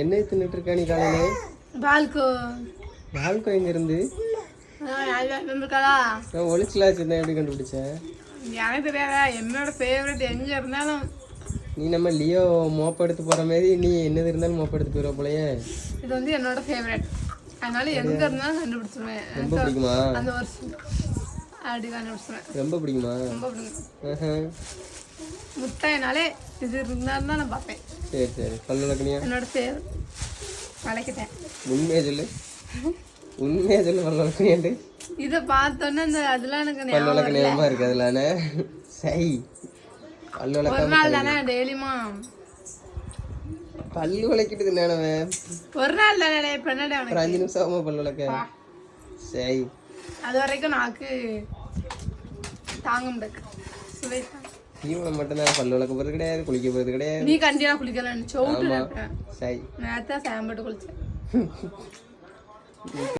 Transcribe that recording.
என்ன தின்னுட்டு இருக்கா நீ காலையில? பால்கோ எங்க இருந்து? ஒளிச்சுலாம் வச்சிருந்தேன், எப்படி கண்டுபிடிச்ச? எனக்கு தெரியாதா என்னோட ஃபேவரட் எங்க இருந்தாலும். நீ நம்ம லியோ மோப்ப எடுத்து போற மாதிரி நீ என்னது இருந்தாலும் மோப்ப எடுத்து போயிடுவ போலயே. இது வந்து என்னோட ஃபேவரட், அதனால எங்க இருந்தாலும் கண்டுபிடிச்சிருவேன். ரொம்ப பிடிக்குமா? அந்த வருஷம் அப்படி கண்டுபிடிச்சிருவேன். ரொம்ப பிடிக்குமா? ரொம்ப பிடிக்கும். முட்டைனாலே இது இருந்தாலும் தான் நான் பார்ப்பேன். சரி சரி. பல்லு விளக்குனியா? என்னோட ஃபேவரட். வளைக்கிட்டேன். உண்மையா சொல்லு, உண்மையா சொல்லு. பல்லு விளக்குனியாண்டு இதை பார்த்தோன்னே அந்த அதெல்லாம் எனக்கு பல்லு விளக்கு நேரமா இருக்கு. அதுலானே சை பல்லு விளக்க ஒரு நாள் தானே டெய்லியுமா பல்லு விளக்கிட்டு நேனவன். ஒரு நாள் தானே இப்போ என்ன ஒரு 5 நிமிஷம் ஆகுமா பல்லு விளக்க? சரி. அது வரைக்கும் நாக்கு தாங்க முடியாது. சுவைதான். இவனை மட்டும்தான் பல்லு விளக்க போறது கிடையாது, குளிக்க போறது கிடையாது. நீ கண்டிப்பா குளிக்கலாம். சோட்டு சரி. நேரத்தான் சாம்பட்டு குளிச்சேன்.